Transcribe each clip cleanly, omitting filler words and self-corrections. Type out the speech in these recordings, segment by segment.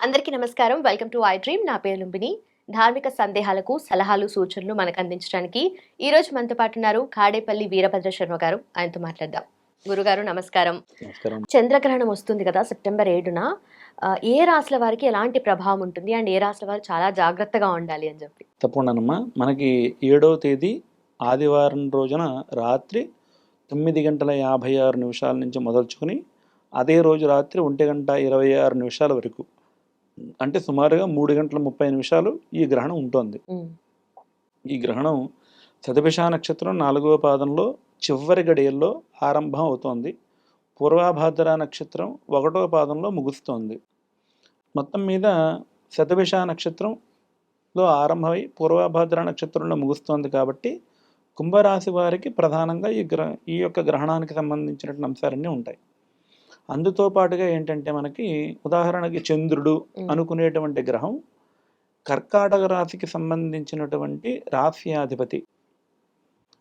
అందరికీ నమస్కారం. Welcome to I dream. నా పేరు లుంబిని. ధార్మిక సందేహాలకు సలహాలు, సూచనలు మనకు అందించడానికి ఈ రోజు మనతో పాటు ఉన్నారు కాడేపల్లి వీరభద్ర శర్మ గారు. ఆయనతో మాట్లాడదాం. గురుగారు నమస్కారం. నమస్కారం. చంద్రగ్రహణం వస్తుంది కదా సెప్టెంబర్ 7న. ఏ రాశుల వారికి ఎలాంటి ప్రభావం ఉంటుంది అండ్ ఏ రాశుల వారు చాలా జాగ్రత్తగా ఉండాలి అని చెప్పి? తప్పకుండానమ్మా. మనకి 7వ తేదీ ఆదివారం రోజున రాత్రి 9:56 నుంచి మొదలుచుకుని అదే రోజు రాత్రి 1:26 వరకు, అంటే సుమారుగా 3:30 ఈ గ్రహణం ఉంటుంది. ఈ గ్రహణం శతభిష నక్షత్రం 4వ పాదంలో చివరి గడియల్లో ఆరంభం అవుతోంది. పూర్వభాద్ర నక్షత్రం 1వ పాదంలో ముగుస్తోంది. మొత్తం మీద శతభిష నక్షత్రంలో ఆరంభమై పూర్వభాద్ర నక్షత్రంలో ముగుస్తోంది కాబట్టి కుంభరాశి వారికి ప్రధానంగా ఈ యొక్క గ్రహణానికి సంబంధించినటువంటి అంశాలన్నీ ఉంటాయి. అందుతో పాటుగా ఏంటంటే మనకి ఉదాహరణకి చంద్రుడు అనుకునేటువంటి గ్రహం కర్కాటక రాశికి సంబంధించినటువంటి రాశ్యాధిపతి.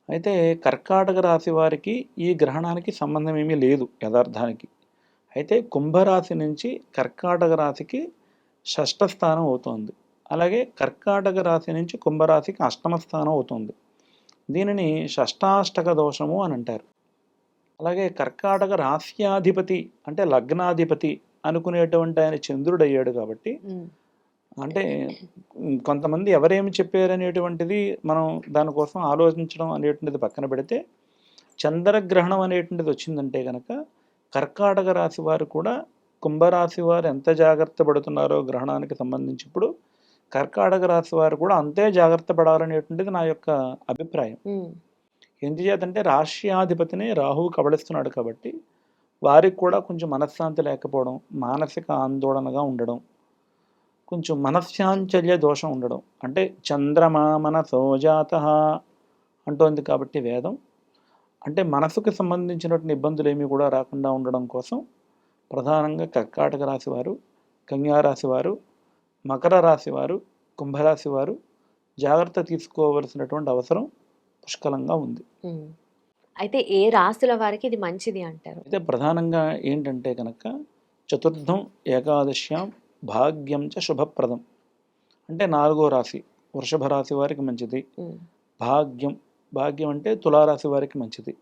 అయితే కర్కాటక రాశి వారికి ఈ గ్రహణానికి సంబంధం ఏమీ లేదు యథార్థానికి. అయితే కుంభరాశి నుంచి కర్కాటక రాశికి షష్ఠ స్థానం అవుతుంది. అలాగే కర్కాటక రాశి నుంచి కుంభరాశికి అష్టమ స్థానం అవుతుంది. దీనిని షష్టాష్టక దోషము అని అంటారు. అలాగే కర్కాటక రాశ్యాధిపతి అంటే లగ్నాధిపతి అనుకునేటువంటి ఆయన చంద్రుడు అయ్యాడు కాబట్టి, అంటే కొంతమంది ఎవరేమి చెప్పారనేటువంటిది మనం దానికోసం ఆలోచించడం అనేటువంటిది పక్కన పెడితే, చంద్రగ్రహణం అనేటువంటిది వచ్చిందంటే కనుక కర్కాటక రాశి వారు కూడా కుంభరాశి వారు ఎంత జాగ్రత్త పడుతున్నారో గ్రహణానికి సంబంధించి ఇప్పుడు కర్కాటక రాశి వారు కూడా అంతే జాగ్రత్త పడాలనేటువంటిది నా యొక్క అభిప్రాయం. ఎందుచేతంటే రాశ్యాధిపతిని రాహువు కబళిస్తున్నాడు కాబట్టి వారికి కూడా కొంచెం మనశ్శాంతి లేకపోవడం, మానసిక ఆందోళనగా ఉండడం, కొంచెం మనశ్శాంచల్య దోషం ఉండడం, అంటే చంద్రమా మనసోజాత అంటోంది కాబట్టి వేదం, అంటే మనసుకు సంబంధించినటువంటి ఇబ్బందులు ఏమీ కూడా రాకుండా ఉండడం కోసం ప్రధానంగా కర్కాటక రాశి వారు, కన్యా రాశి వారు, మకర రాశి వారు, కుంభరాశి వారు జాగ్రత్త తీసుకోవలసినటువంటి అవసరం పుష్కలంగా ఉంది. అయితే ఏ రాశుల వారికి ఇది మంచిది అంటారు? అయితే ప్రధానంగా ఏంటంటే కనుక చతుర్థం ఏకాదశ్యాం భాగ్యం చ శుభప్రదం, అంటే 4వ రాశి వృషభ రాశి వారికి మంచిది. భాగ్యం అంటే తులారాశి వారికి మంచిది.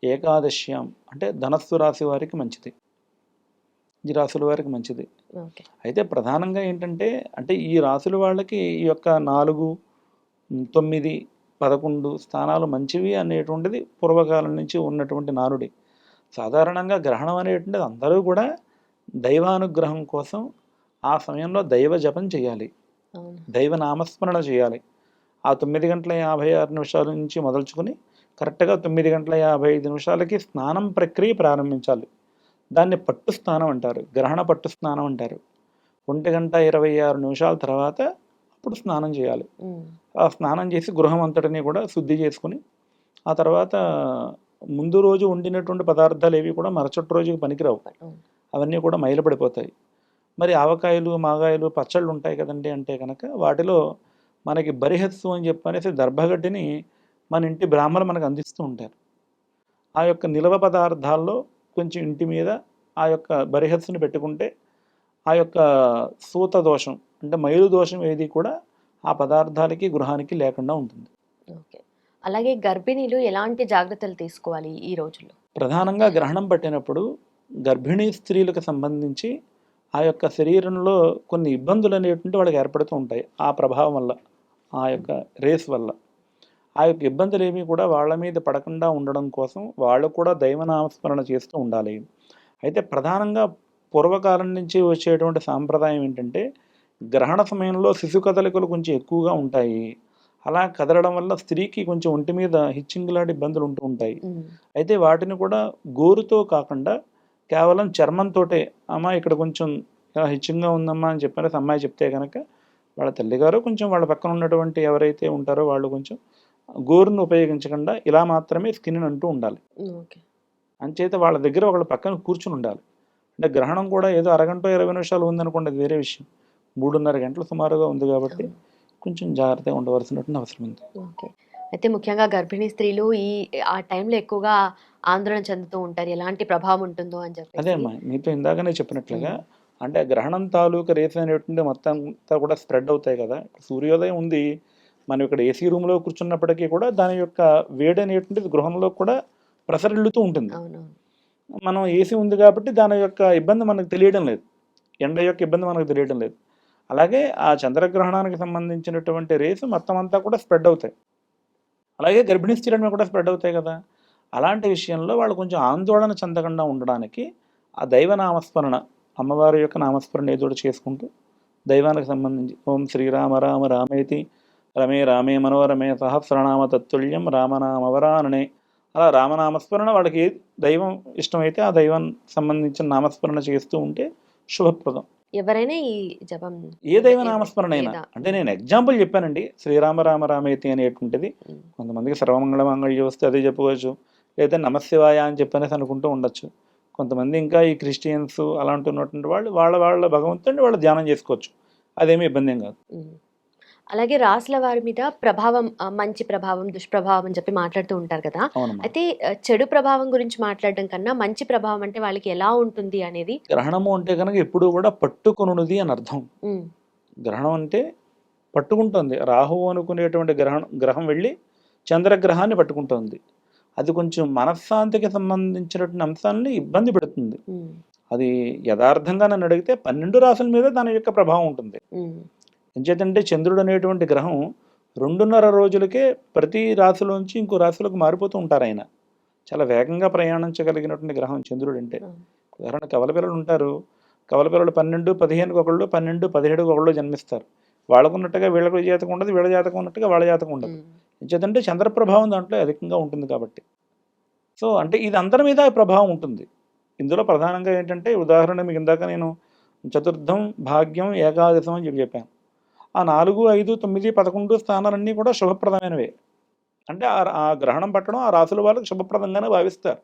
ఏకాదశ్యాం అంటే ధనస్సు రాశి వారికి మంచిది. ఈ రాశుల వారికి మంచిది. అయితే ప్రధానంగా ఏంటంటే, అంటే ఈ రాశుల వాళ్ళకి ఈ యొక్క 4, 9, 11 స్థానాలు మంచివి అనేటువంటిది పూర్వకాలం నుంచి ఉన్నటువంటి నానుడి. సాధారణంగా గ్రహణం అనేటువంటిది అందరూ కూడా దైవానుగ్రహం కోసం ఆ సమయంలో దైవ జపం చేయాలి, దైవ నామస్మరణ చేయాలి. ఆ 9:56 నుంచి మొదలుచుకుని కరెక్ట్గా 9:55 స్నానం ప్రక్రియ ప్రారంభించాలి. దాన్ని పట్టు స్నానం అంటారు, గ్రహణ పట్టు స్నానం అంటారు. 1:26 తర్వాత అప్పుడు స్నానం చేయాలి. ఆ స్నానం చేసి గృహం అంతటిని కూడా శుద్ధి చేసుకుని ఆ తర్వాత ముందు రోజు వండినటువంటి పదార్థాలు ఏవి కూడా మరుసటి రోజుకి పనికిరావు, అవన్నీ కూడా మైలపడిపోతాయి. మరి ఆవకాయలు, మాగాయలు, పచ్చళ్ళు ఉంటాయి కదండి, అంటే కనుక వాటిలో మనకి బరిహస్సు అని చెప్పనేసి దర్భగడ్డిని మన ఇంటి బ్రాహ్మణులు మనకు అందిస్తూ ఉంటారు. ఆ యొక్క నిల్వ పదార్థాల్లో కొంచెం ఇంటి మీద ఆ యొక్క బరిహస్సును పెట్టుకుంటే ఆ యొక్క సూత దోషం అంటే మైలు దోషం ఏది కూడా ఆ పదార్థాలకి గృహానికి లేకుండా ఉంటుంది. అలాగే గర్భిణీలు ఎలాంటి జాగ్రత్తలు తీసుకోవాలి ఈ రోజుల్లో? ప్రధానంగా గ్రహణం పట్టినప్పుడు గర్భిణీ స్త్రీలకు సంబంధించి ఆ యొక్క శరీరంలో కొన్ని ఇబ్బందులు అనేటువంటి వాళ్ళకి ఏర్పడుతూ ఉంటాయి. ఆ ప్రభావం వల్ల, ఆ యొక్క రేస్ వల్ల ఆ యొక్క ఇబ్బందులు ఏమీ కూడా వాళ్ళ మీద పడకుండా ఉండడం కోసం వాళ్ళు కూడా దైవనామస్మరణ చేస్తూ ఉండాలి. అయితే ప్రధానంగా పూర్వకాలం నుంచి వచ్చేటువంటి సాంప్రదాయం ఏంటంటే, గ్రహణ సమయంలో శిశు కదలికలు కొంచెం ఎక్కువగా ఉంటాయి. అలా కదలడం వల్ల స్త్రీకి కొంచెం ఒంటి మీద హిచ్చింగ్ లాంటి ఇబ్బందులు ఉంటూ ఉంటాయి. అయితే వాటిని కూడా గోరుతో కాకుండా కేవలం చర్మంతోటే, అమ్మ ఇక్కడ కొంచెం హిచ్చింగ్గా ఉందమ్మా అని చెప్పారు అమ్మాయి చెప్తే కనుక వాళ్ళ తల్లిగారు కొంచెం వాళ్ళ పక్కన ఉన్నటువంటి ఎవరైతే ఉంటారో వాళ్ళు కొంచెం గోరును ఉపయోగించకుండా ఇలా మాత్రమే స్కిన్ అంటూ ఉండాలి. అంచేత వాళ్ళ దగ్గర వాళ్ళ పక్కన కూర్చుని ఉండాలి. అంటే గ్రహణం కూడా ఏదో అరగంట 20 నిమిషాలు ఉందనుకోండి, అది వేరే విషయం. 3:30 గంటలు సుమారుగా ఉంది కాబట్టి కొంచెం జాగ్రత్తగా ఉండవలసినటువంటి అవసరం ఉంది. అయితే ముఖ్యంగా గర్భిణీ స్త్రీలు ఆ టైంలో ఎక్కువగా ఆందోళన చెందుతూ ఉంటారు, ఎలాంటి ప్రభావం ఉంటుందో అని చెప్పి. అదే అమ్మా, మీతో ఇందాకనే చెప్పినట్లుగా అంటే గ్రహణం తాలూకా రేస్ అనేటువంటి మొత్తం అంతా కూడా స్ప్రెడ్ అవుతాయి కదా. సూర్యోదయం ఉంది, మనం ఇక్కడ ఏసీ రూమ్లో కూర్చున్నప్పటికీ కూడా దాని యొక్క వేడి అనేటువంటిది గృహంలో కూడా ప్రసరిల్లుతూ ఉంటుంది. అవునవును. మనం ఏసీ ఉంది కాబట్టి దాని యొక్క ఇబ్బంది మనకు తెలియడం లేదు, ఎండ యొక్క ఇబ్బంది మనకు తెలియడం లేదు. అలాగే ఆ చంద్రగ్రహణానికి సంబంధించినటువంటి రేసు మొత్తం అంతా కూడా స్ప్రెడ్ అవుతాయి. అలాగే గర్భిణీ స్త్రీల మీద కూడా స్ప్రెడ్ అవుతాయి కదా. అలాంటి విషయంలో వాళ్ళు కొంచెం ఆందోళన చెందకుండా ఉండడానికి ఆ దైవ నామస్మరణ, అమ్మవారి యొక్క నామస్మరణ ఏదో ఒకటి చేసుకుంటూ దైవానికి సంబంధించి ఓం శ్రీరామ రామ రామేతి రమే రామే మనోరమే సహస్రనామ తత్తుల్యం రామనామవరాననే, అలా రామనామస్మరణ వాళ్ళకి ఏ దైవం ఇష్టమైతే ఆ దైవం సంబంధించిన నామస్మరణ చేస్తూ ఉంటే శుభప్రదం. ఎవరైనా ఈ జపం ఏ దైవ నామస్మరణ అయినా, ఏదా? అంటే నేను ఎగ్జాంపుల్ చెప్పానండి, శ్రీరామ రామ రామేతి అనేటువంటిది. ఉమ్, కొంతమందికి సర్వమంగళ మంగళ్య వస్తే అదే చెప్పుకోవచ్చు, లేదా నమశివాయ అని చెప్పనేసి అనుకుంటూ ఉండొచ్చు. కొంతమంది ఇంకా ఈ క్రిస్టియన్స్ అలాంటి ఉన్నటువంటి వాళ్ళు వాళ్ళ వాళ్ళ భగవంతుడిని వాళ్ళు ధ్యానం చేసుకోవచ్చు, అదేమీ ఇబ్బంది ఏం కాదు. ఉమ్. అలాగే రాసుల వారి మీద ప్రభావం, మంచి ప్రభావం దుష్ప్రభావం అని చెప్పి మాట్లాడుతూ ఉంటారు కదా. అవునమ్మా. అయితే చెడు ప్రభావం గురించి మాట్లాడడం కన్నా మంచి ప్రభావం అంటే వాళ్ళకి ఎలా ఉంటుంది అనేది. గ్రహణము అంటే కనుక ఎప్పుడూ కూడా పట్టుకొనున్నది అని అర్థం. ఉమ్, గ్రహణం అంటే పట్టుకుంటుంది. రాహువు అనుకునేటువంటి గ్రహం వెళ్ళి చంద్రగ్రహాన్ని పట్టుకుంటుంది. అది కొంచెం మనశ్శాంతికి సంబంధించినటువంటి అంశాలని ఇబ్బంది పెడుతుంది. ఉమ్, అది యథార్థంగా నన్ను అడిగితే 12 రాసుల మీద దాని యొక్క ప్రభావం ఉంటుంది. ఉమ్, ఎంచేతంటే చంద్రుడు అనేటువంటి గ్రహం 2.5 రోజులకే ప్రతి రాశిలోంచి ఇంకో రాశిలోకి మారిపోతూ ఉంటారు ఆయన. చాలా వేగంగా ప్రయాణించగలిగినటువంటి గ్రహం చంద్రుడు అంటే. ఉమ్, ఉదాహరణ కవల పిల్లలు ఉంటారు, కవల పిల్లలు 12, 15కి ఒకళ్ళు, 12, 17కి ఒకళ్ళు జన్మిస్తారు. వాళ్ళకున్నట్టుగా వీళ్ళకు జాతకం ఉండదు, వీళ్ళ జాతకం ఉన్నట్టుగా వాళ్ళ జాతకం ఉండదు. ఉమ్, ఎంచేతంటే చంద్ర ప్రభావం దాంట్లో అధికంగా ఉంటుంది కాబట్టి. సో అంటే ఇది అందరి మీద ప్రభావం ఉంటుంది. ఇందులో ప్రధానంగా ఏంటంటే, ఉదాహరణ మీకు ఇందాక నేను చతుర్థం, భాగ్యం, ఏకాదశం అని చెప్పాను. ఆ 4, 5, 9, 11 స్థానాలన్నీ కూడా శుభప్రదమైనవే. అంటే ఆ గ్రహణం పట్టడం ఆ రాసుల వాళ్ళకి శుభప్రదంగానే భావిస్తారు,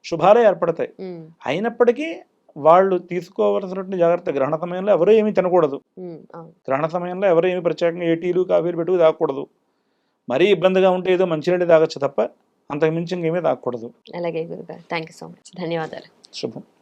శుభాలే ఏర్పడతాయి. ఉమ్, అయినప్పటికీ వాళ్ళు తీసుకోవలసినటువంటి జాగ్రత్త, గ్రహణ సమయంలో ఎవరూ ఏమీ తినకూడదు. ఉమ్, అవును. గ్రహణ సమయంలో ఎవరు ఏమి ప్రత్యేకంగా ఏ టీలు కాఫీలు పెట్టుకు తాగకూడదు. మరీ ఇబ్బందిగా ఉంటే ఏదో మంచినీళ్ళు తాగొచ్చు తప్ప అంతకుమించి ఇంకేమీ తాగకూడదు. అలాగే గురుగారు, థ్యాంక్ యూ సో మచ్, ధన్యవాదాలు. శుభం.